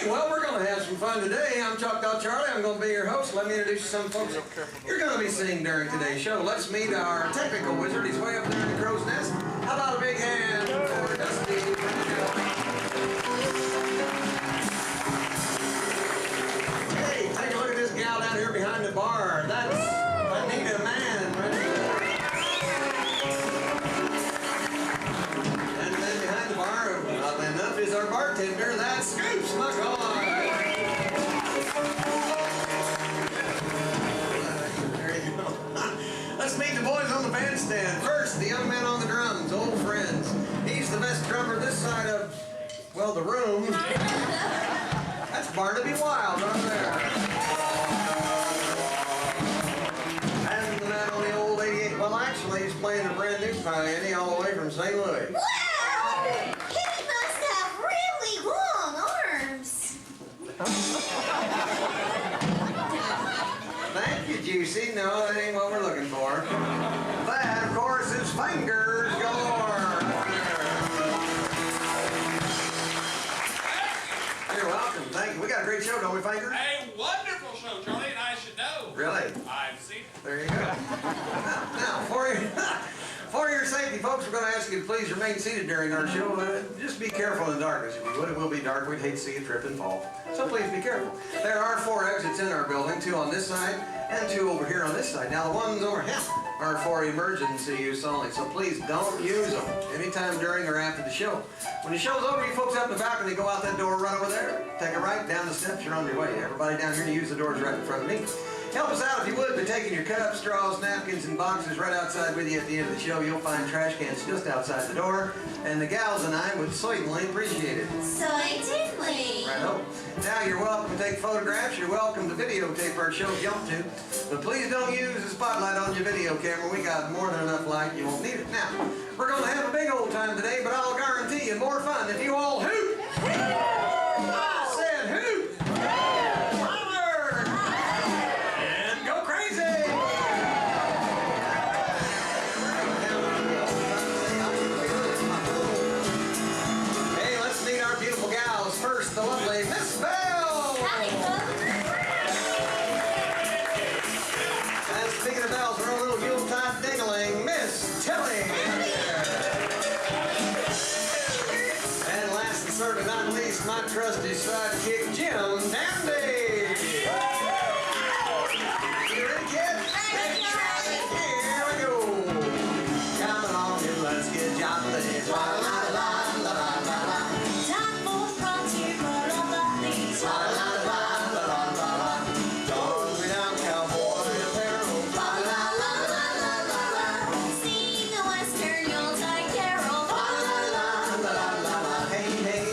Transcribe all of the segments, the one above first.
Alrighty, well, we're going to have some fun today. I'm Choctaw Charlie. I'm going to be your host. Let me introduce you to some folks you're going to be seeing during today's show. Let's meet our technical wizard. He's way up there in the crow's nest. How about a big hand for Dusty? Hey, take a look at this gal down here behind the bar. That's Anita Man right there. And then behind the bar, oddly enough, is our bartender. That's Scoops McCoy. Let's meet the boys on the bandstand. First, the young man on the drums, old friends. He's the best drummer this side of, well, the room. That's Barnaby Wild right there. And the man on the old 88, well, actually, he's playing a brand new Pioneer all the way from St. Louis. Wow! He must have really long arms. Thank you, Juicy. No, that ain't what we're looking for. That, of course, is fingers galore. You're welcome. Thank you. We got a great show, don't we, Fingers? A wonderful show, Charlie, and I should know. Really? I've seen it. There you go. Now, for your safety, folks, we're going to ask you to please remain seated during our show. Just be careful in the darkness. If you would, it will be dark. We'd hate to see you trip and fall. So please be careful. There are 4 exits in our building, 2 on this side and 2 over here on this side. Now, the ones over here are for emergency use only, so please don't use them anytime during or after the show. When the show's over, you folks up in the balcony, go out that door, run over there, take a right down the steps, you're on your way. Everybody down here to use the doors right in front of me. Help us out if you would by taking your cups, straws, napkins, and boxes right outside with you at the end of the show. You'll find trash cans just outside the door, and the gals and I would certainly appreciate it. Certainly. Right-o. Now you're welcome to take photographs. You're welcome to videotape our show if you want to. But please don't use the spotlight on your video camera. We got more than enough light. You won't need it. Now, we're going to have a big old time today, but I'll guarantee you more fun if you all hoot. I said hoot. Holler. And go crazy. Hey, let's meet our beautiful gals. First, the lovely Miss Bell. And speaking of bells, we're a little Yuletide ding-a-ling, Miss Tilly. And last and certainly not least, my trusty sidekick, Jim Dandy. You ready, kids? Ready. Here we go. Come along and let's get jolly. La la la la la la la. Time for frontier, but all the things. La la la la la la la. Don't be down, cowboy apparel. La la la la la la la. Sing the western Yuletide carol. La la la la la la la. Hey hey.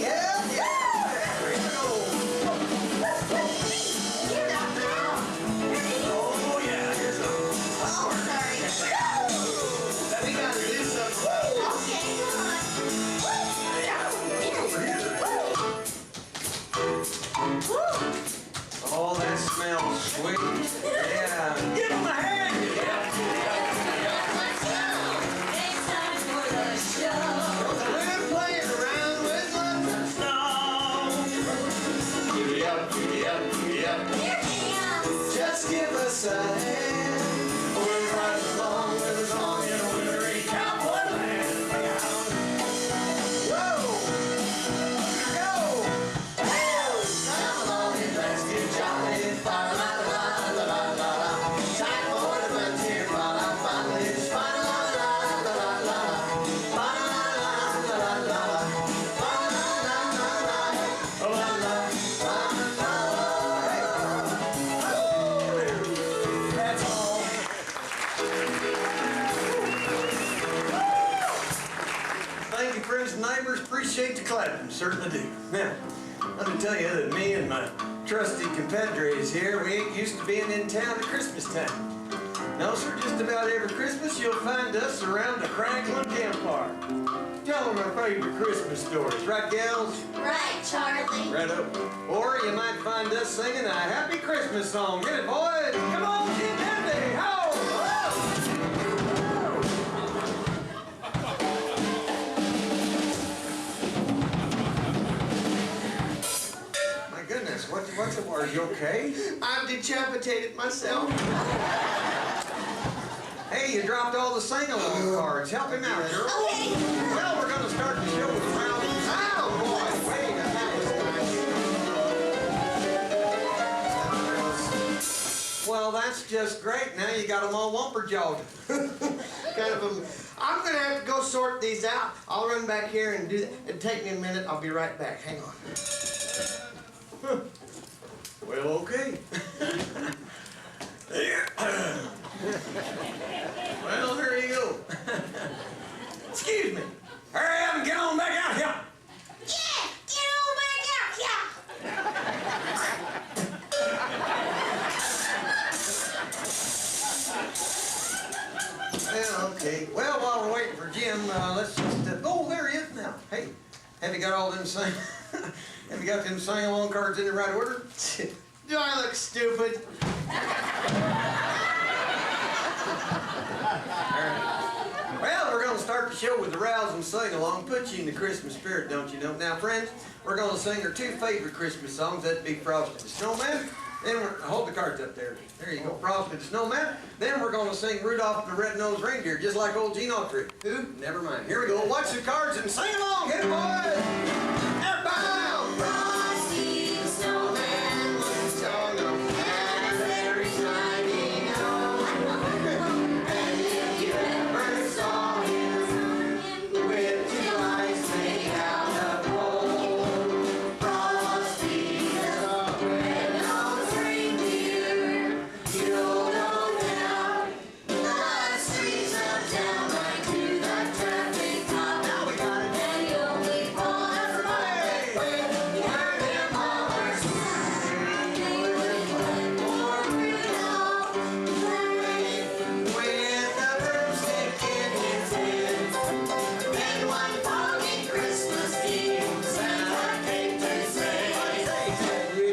Yeah yeah. Here we go. Get up now. Oh yeah. Here's a. Oh, sorry. That we gotta do something. Okay, come on. Oh, that smells sweet. Yeah. Give him a hand. Let's go. It's time for the show. We're playing around with London Snow. Giddy up, giddy up, giddy up. Here he comes. Just give us a hand. We're riding along with a song in a wintry cowboy land. Whoa! Here we go! Come along and let's get jolly. La la la la la la la la. Time for the frontier, la la la la. La la la la la la. La la la la la la. La la la la la. La la la la. That's all. Thank you, friends and neighbors. Appreciate the clapping. Certainly do. Now, let me tell you that me and my trusty compadres here, we ain't used to being in town at Christmas time. No, sir, just about every Christmas you'll find us around a crackling campfire. Telling our favorite Christmas stories. Right, gals? Right, Charlie. Right up. Or you might find us singing a happy Christmas song. Get it, boys? Come on, Jim Dandy. Ho! What's the matter? Are you okay? I'm decapitated myself. Hey, you dropped all the sing-along cards. Help him out, girl. Okay. Well, we're going to start the show with round. Oh, boy. Wait, that was nice. Well, that's just great. Now you got them all wumper-jawed. Kind of them. I'm gonna have to go sort these out. I'll run back here and do that. It'll take me a minute. I'll be right back. Hang on. Well, okay. Well, there you go. Excuse me. Hurry up and get on back out here. Yeah, get on back out, yeah. Well, okay. Well, while we're waiting for Jim, let's just... oh, there he is now. Hey, have you got all them sing... have you got them sing-along cards in the right order? Do I look stupid? Well, we're going to start the show with the rousing sing-along. Put you in the Christmas spirit, don't you know? Now, friends, we're going to sing our two favorite Christmas songs. That'd be Frosty the Snowman. Then we're... hold the cards up there. There you go. Frosty the Snowman. Then we're going to sing Rudolph the Red-Nosed Reindeer, just like old Gene Autry. Who? Never mind. Here we go. Watch the cards and sing along. Hit it, boys. Everybody. Frosty the snowman was so long and a very shiny nose. And if you ever saw him with two eyes made out of gold, Frosty the red-nosed reindeer, you'll know now. The streets of town right to the traffic cop. Now we got it. And you'll be falling from my way. You heard them hollers. They would play for Rudolph playing with a broomstick in his hand. Then one foggy Christmas Eve, Santa came to say,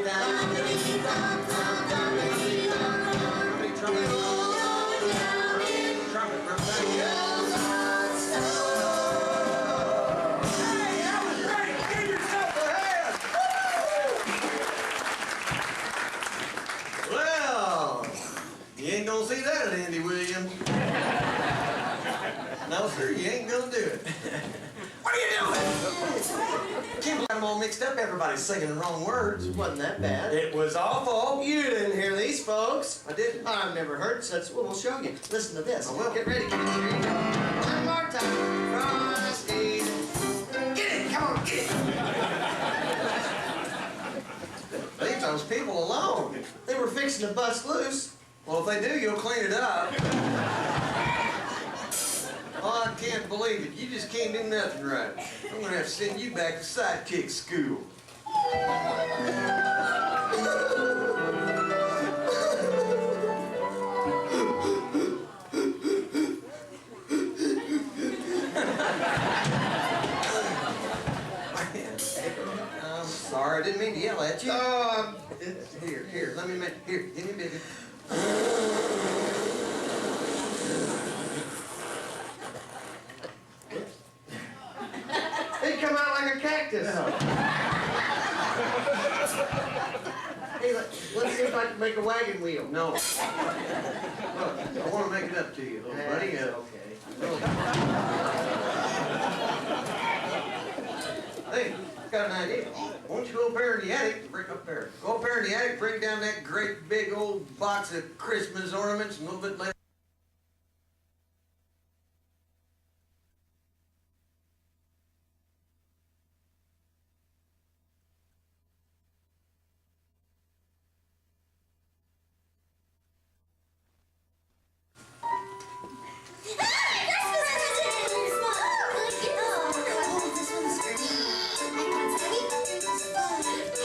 "Dum-dum-dee-dum-dum-dum-dee-dum-dum, you'll go down in Trumpet, bro. Joe's hot stove." Hey, that was great. Give yourself a hand. Well, you ain't gonna see that at Andy Williams. No, sir, you ain't gonna do it. What are you doing? Can't get them all mixed up. Everybody's singing the wrong words. It wasn't that bad. It was awful. You didn't hear these, folks. I didn't. I've never heard such. Well, we'll show you. Listen to this. I will. Get ready. Here you go. One more time. Frosty. Get it. Come on, get it. Leave those people alone. They were fixing to bust loose. Well, if they do, you'll clean it up. Oh, I can't believe it. You just can't do nothing right. I'm gonna have to send you back to sidekick school. I'm sorry, I didn't mean to yell at you. Here, let me make, here, give me a bigger. They come out like a cactus. Hey, let's see if I can make a wagon wheel. No. Look, I want to make it up to you, little buddy. Okay. Hey, I've got an idea. Why don't you go up there in the attic, bring up there. Go up there in the attic, bring down that great big old box of Christmas ornaments, and a little bit later.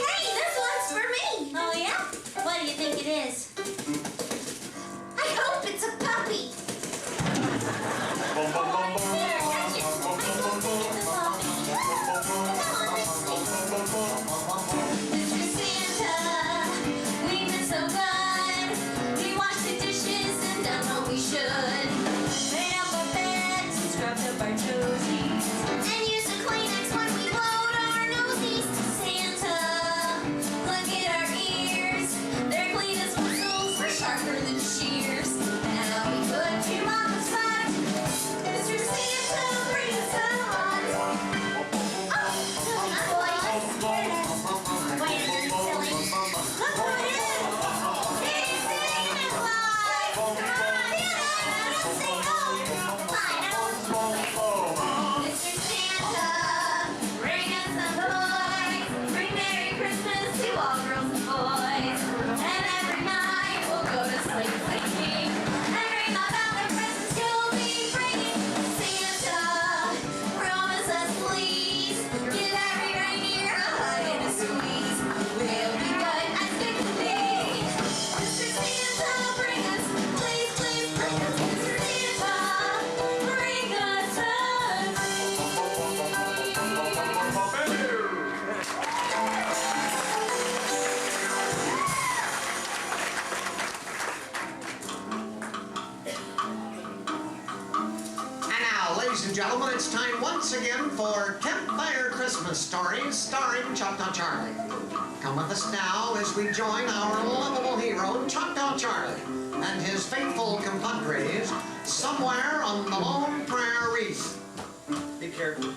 Hey, this one's for me. Oh, yeah? What do you think it is? I hope it's a it's time once again for Campfire Christmas Stories starring Choctaw Charlie. Come with us now as we join our lovable hero, Choctaw Charlie, and his faithful compadres somewhere on the Lone Prairie. Be careful.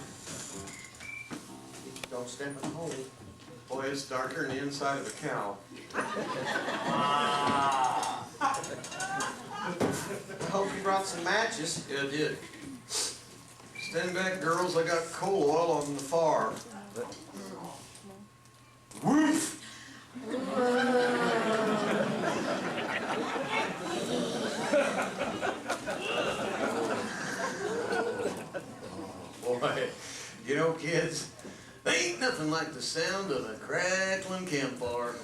Don't step in the hole. Boy, it's darker than the inside of a cow. I hope you brought some matches. Yeah, I did. Stand back, girls. I got coal oil on the farm. Woof! Boy, you know, kids, there ain't nothing like the sound of a crackling campfire.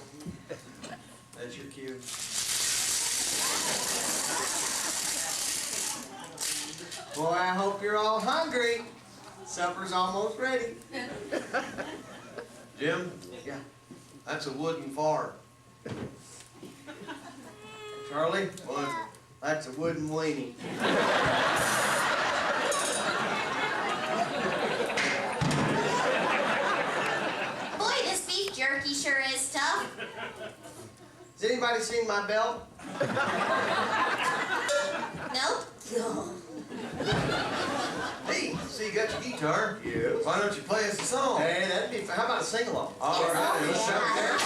That's your cue. Boy, I hope you're all hungry. Supper's almost ready. Jim, Yeah. that's a wooden fire. Charlie, What? that's a wooden weenie. Boy, this beef jerky sure is tough. Has anybody seen my belt? Nope. Hey, see you got your guitar. Yes. Why don't you play us a song? Hey, that'd be fun. How about a sing-along? All right, let's Yeah. out there.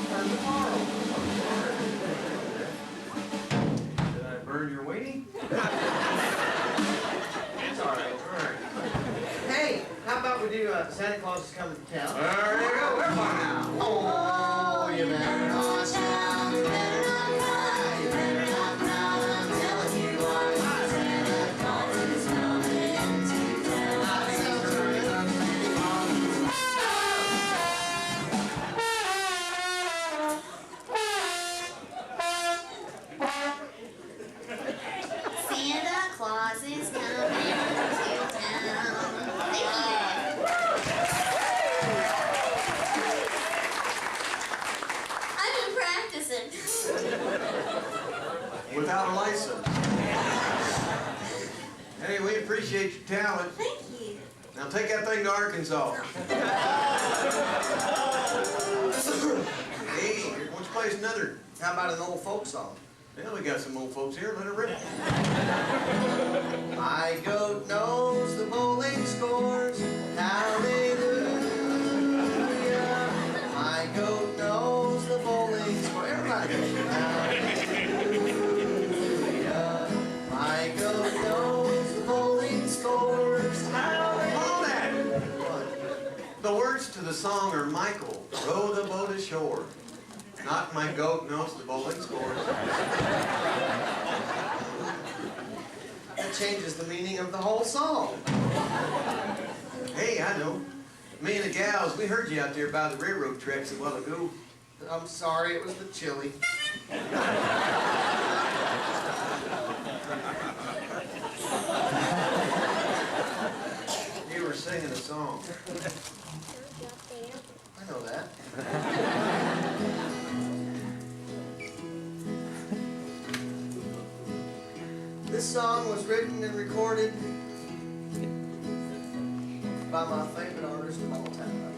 Turn the car over. Did I burn your weenie? It's all right. All right. Hey, how about we do Santa Claus is Coming to Town? There you go. We're fine now. Oh, you better not shout, you better not cry, you better not pout, I'm telling you why. Santa Claus is coming to town. Santa Claus is coming to town. Thank you. I've been practicing. Without a license. Hey, we appreciate your talent. Thank you. Now take that thing to Arkansas. Hey, why don't you play us another? How about an old folk song? Yeah, we got some old folks here. Let her rip. My goat knows the bowling scores. Hallelujah. My goat knows the bowling scores. Everybody. Hallelujah. My goat knows the bowling scores. Hallelujah. Hold that! What? The words to the song are Michael, row the boat ashore. Not my goat knows the bowling scores. That changes the meaning of the whole song. Hey, I know. Me and the gals, we heard you out there by the railroad tracks a while ago. I'm sorry, it was the chili. You were singing a song. I know that. This song was written and recorded by my favorite artist of all time.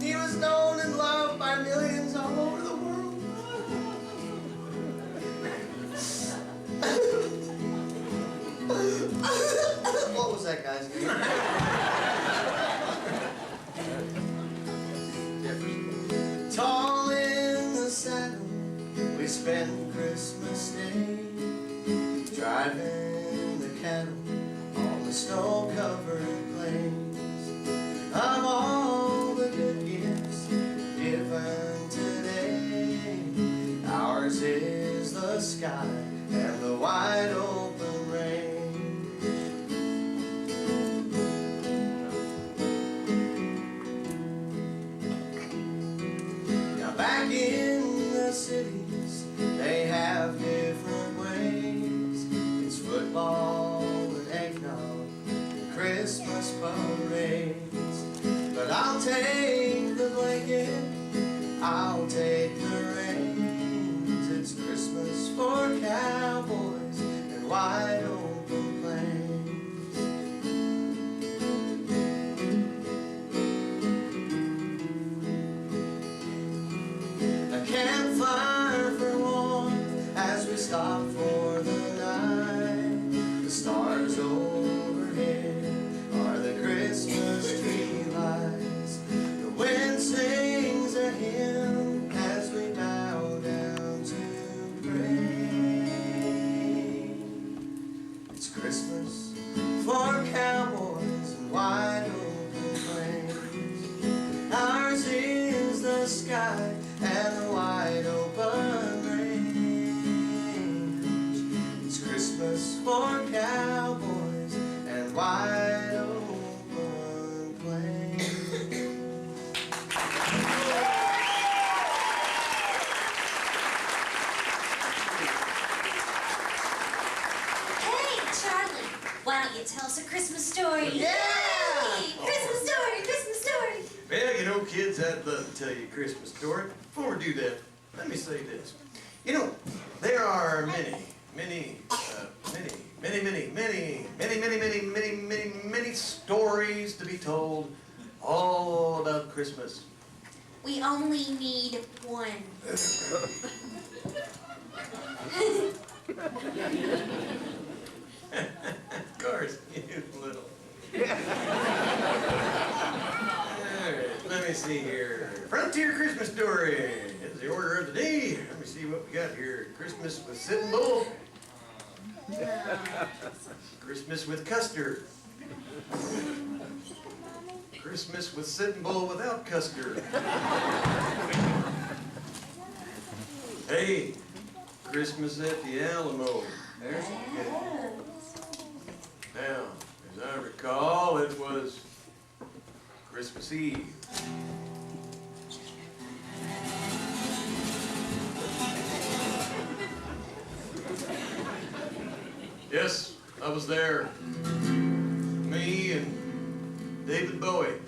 He was known and loved by millions all over the world. What was that guy's name? Tall in the saddle, we spend Christmas Day driving the cattle on the snow-covered plains. Of all the good gifts given today, ours is the sky and the wide open range. Now back in the cities, they have different ways. It's football and eggnog and Christmas parades. But I'll take the blanket, I'll take the reins. It's Christmas for cowboys wide open plains. A campfire for warmth as we stop for the night. The stars overhead are the Christmas tree lights. The wind sings a hymn as we bow down to pray. It's Christmas for cowboys and wide open plains. Ours is the sky and the wide open range. It's Christmas for cowboys and wide open plains. Hey, Charlie, why don't you tell us a Christmas story? Yeah! Yay! Christmas story, Christmas story. Well, you know, kids, I'd love to tell you a Christmas story. Before we do that, let me say this. You know, there are many stories to be told all about Christmas. We only need one. Of course, you little. Alright, let me see here. Frontier Christmas story is the order of the day. Let me see what we got here. Christmas with Sitting Bull. Christmas with Custard. Christmas with Sitting Bull without Custard. Hey, Christmas at the Alamo. There's a kid. Now, as I recall, it was Christmas Eve. Yes, I was there. Me and David Bowie.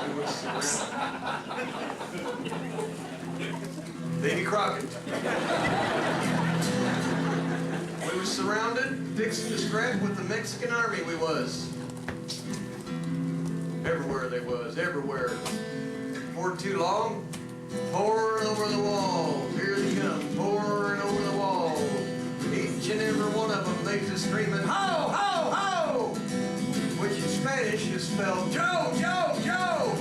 We was Davy Crockett. We was surrounded, fixing to scrap with the Mexican army we was. Everywhere they was, everywhere. For too long, pouring over the walls. Here they come, pouring over the walls. Each and every one of them, they just screaming, ho, ho, ho! Which in Spanish is spelled Joe, Joe, Joe!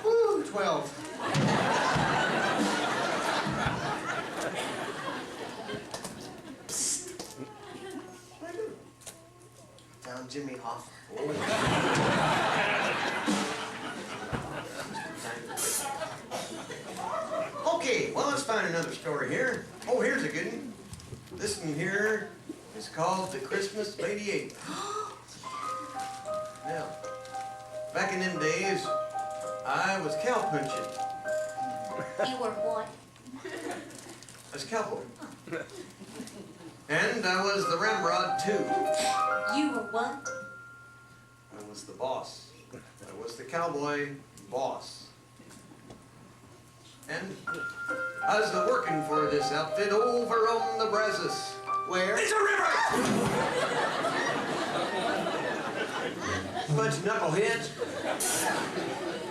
Woo, 12. Found Jimmy Hoffa. Okay, well, let's find another story here. Oh, here's a good one. This one here is called The Christmas of '88. Now, back in them days, I was cowpunching. You were what? I was a cowboy. And I was the ramrod, too. You were what? I was the boss. I was the cowboy boss. And I was working for this outfit over on the Brazos. Where? It's a river! Bunch of knuckleheads.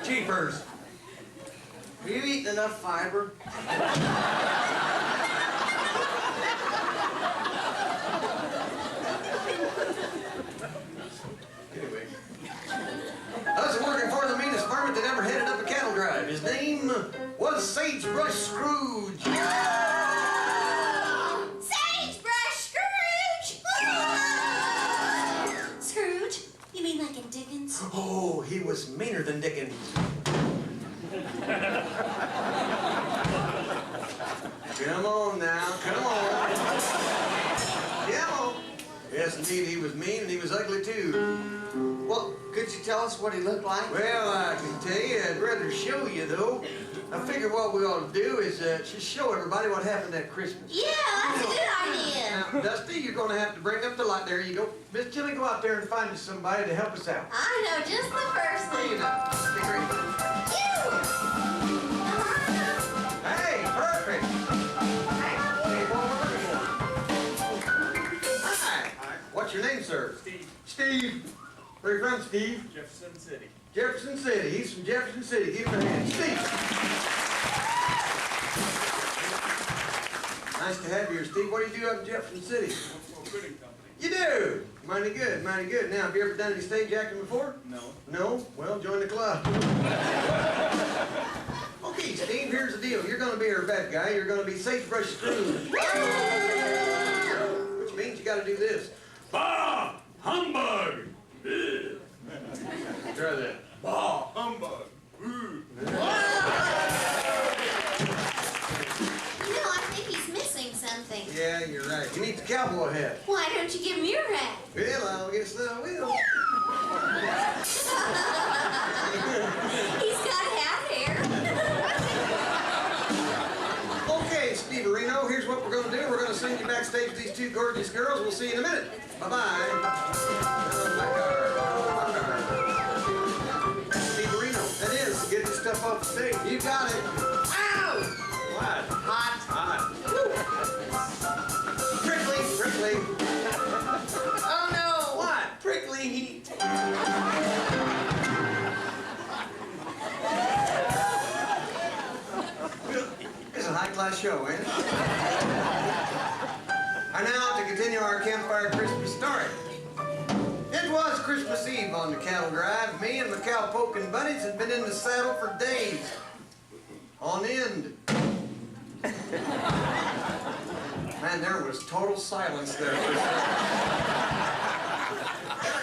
Jeepers. Are you eating enough fiber? Anyway. I was working for the meanest varmint that ever headed up a cattle drive. His name was Sagebrush Scrooge. Sagebrush Scrooge! Scrooge? You mean like in Dickens? Oh, he was meaner than Dickens. Come on now, come on. Come on. Yes, indeed, he was mean and he was ugly too. Well, could you you tell us what he looked like? Well, I can tell you, I'd rather show you, though. I figure what we ought to do is just show everybody what happened that Christmas. Yeah, that's a good idea. Now, Dusty, you're going to have to bring up the light. There you go. Miss Jilly, go out there and find us somebody to help us out. I know just the first There you thing. go. Be great. Hey, perfect. Hey, what we're looking for. Hi. What's your name, sir? Steve. Steve. Where you from, Steve? Jefferson City. Jefferson City. He's from Jefferson City. Give him a hand. Steve. Nice to have you here, Steve. What do you do up in Jefferson City? For a printing company. You do. Mighty good, mighty good. Now, have you ever done any stage acting before? No. No? Well, join the club. Okay, Steve, here's the deal. You're going to be our bad guy. You're going to be Sagebrush Scrooge. Which means you got to do this. Bah! Humbug! Try that. Bah! Humbug! You know, I think he's missing something. Yeah, you're right. You need the cowboy hat. Why don't you give him your hat? Well, I guess I will. He's got hat hair. Okay, Steve Reno, here's what we're going to do. We're going to send you backstage with these two gorgeous girls. We'll see you in a minute. Bye-bye. Steve Reno, that is, get this stuff off the stage. You got it. Ow! What? Hot. Hot. Prickly, prickly. Oh no. What? Prickly heat. It's a high-class show, ain't it? And now to continue our campfire Christmas story. It was Christmas Eve on the cattle drive. Me and my cow-poking buddies had been in the saddle for days. On end. Man, there was total silence there for a second.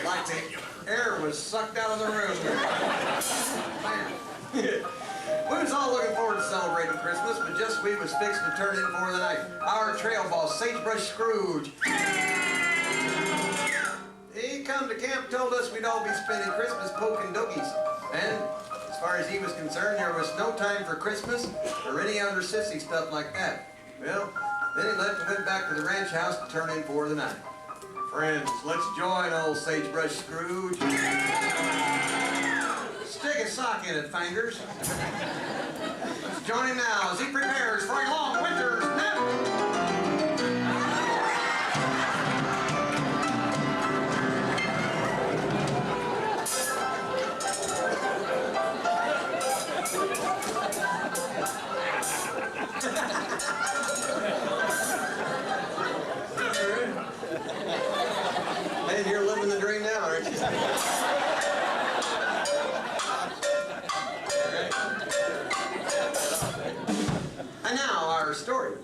Like the air was sucked out of the room. Man. We was all looking forward to celebrating Christmas, but just we was fixing to turn in for the night. Our trail boss, Sagebrush Scrooge. He come to camp, told us we'd all be spending Christmas poking doggies. And as far as he was concerned, there was no time for Christmas or any other sissy stuff like that. Well, then he left and went back to the ranch house to turn in for the night. Friends, let's join old Sagebrush Scrooge. Stick a sock in it, fingers. Let's join him now as he prepares for a long winter's nap. Man, you're living the dream now, aren't you? And now our story.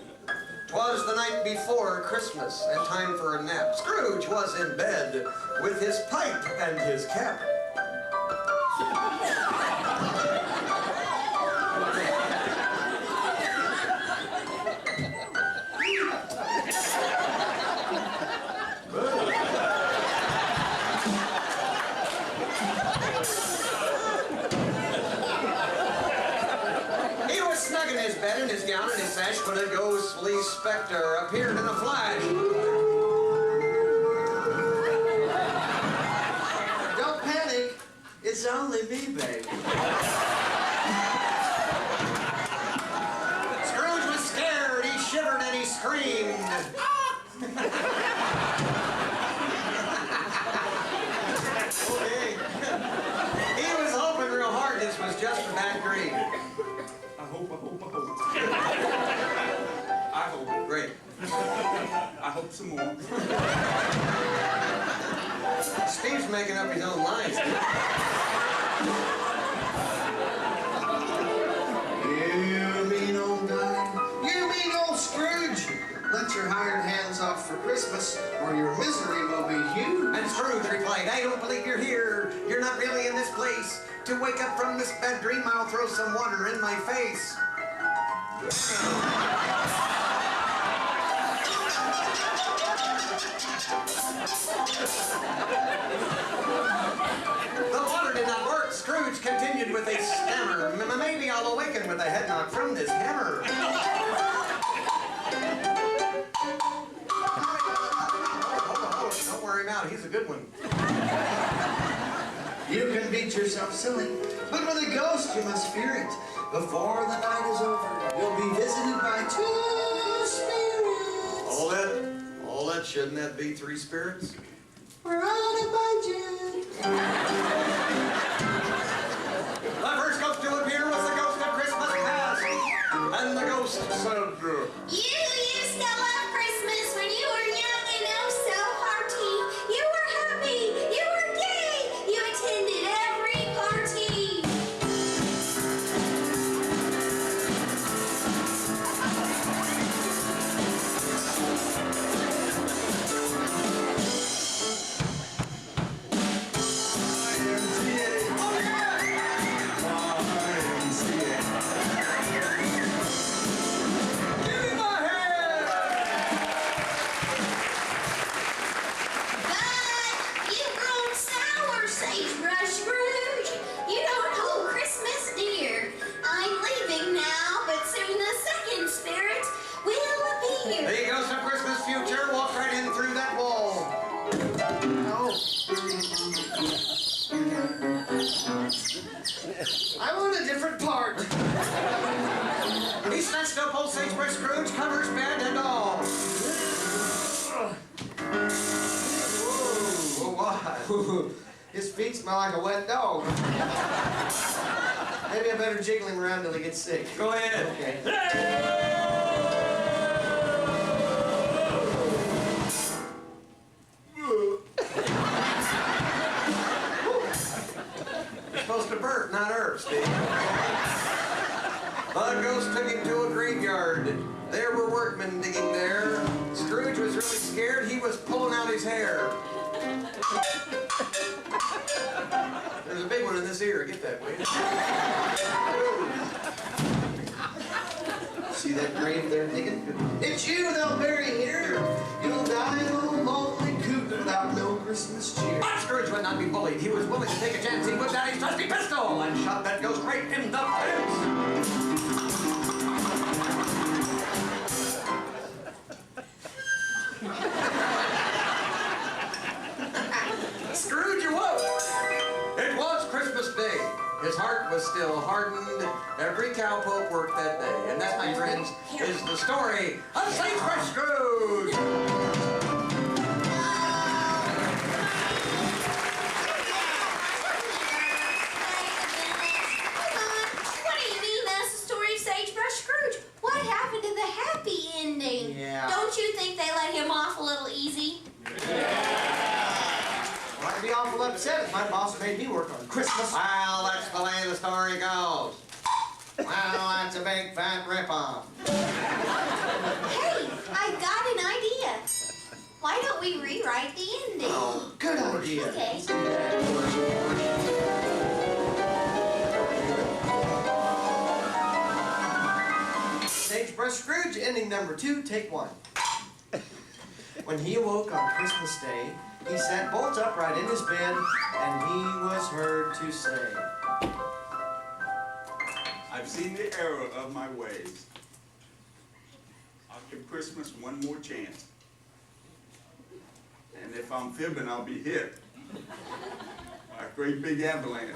'Twas the night before Christmas and time for a nap. Scrooge was in bed with his pipe and his cap. He was snug in his bed in his gown and his sash when a ghostly specter appeared in a flash. Don't panic. It's only me, babe. Scrooge was scared, he shivered and he screamed. Okay. He was hoping real hard this was just a bad dream. I hope. I hope. Great. I hope some more. Steve's making up his own lines. You mean old guy. You mean old Scrooge. Let your hired hands off for Christmas, or your misery will be huge. And Scrooge replied, I don't believe you're here. You're not really in this place. To wake up from this bad dream, I'll throw some water in my face. The water seated with a stammer. Maybe I'll awaken with a head knock from this hammer. Don't wear him out, he's a good one. You can beat yourself silly, but with a ghost you must fear it. Before the night is over, you'll be visited by 2 spirits. All that, shouldn't that be 3 spirits? We're on a budget. The first ghost to appear was the ghost of Christmas past. And the ghost said, You used to love Christmas when you were young and oh so hearty. You were happy, you were gay, you attended every party. But you've grown sour, Sagebrush Scrooge. You don't hold Christmas dear. I'm leaving now, but soon the second spirit will appear. the ghost of Christmas future walked right in through that wall. I want a different part. He snatched up old Sagebrush Scrooge, covers, bed, and all. Whoa, what? His feet smell like a wet dog. Maybe I better jiggle him around till he gets sick. Go ahead. Okay. You're supposed to burp, not herb, Steve. The ghost took him to a graveyard. There were workmen digging there. Scrooge was really scared. He was pulling out his hair. There's a big one in this ear. Get that way. See that grave they're digging? It's you they'll bury here. You'll die in a lonely coop without no Christmas cheer. But Scrooge would not be bullied. He was willing to take a chance. He whipped out his trusty pistol and shot that ghost right in the face. Scrooge awoke. It was Christmas Day. His heart was still hardened. Every cowpoke worked that day. And that, my friends, is the story of Sagebrush Scrooge. What do you mean that's the story of Sagebrush Scrooge? What happened to the happy ending? Yeah. Don't you think they let him off a little easy? I'd be awful upset if my boss made me work on Christmas. Well, that's the way the story goes. Well, that's a big fat ripoff. Hey, I got an idea. Why don't we rewrite the ending? Oh, good idea. Okay. Sagebrush Scrooge, ending number 2, take 1. When he awoke on Christmas Day, he sat bolt upright in his bed, and he was heard to say, I've seen the error of my ways. I'll give Christmas one more chance. And if I'm fibbing, I'll be hit by a great big avalanche.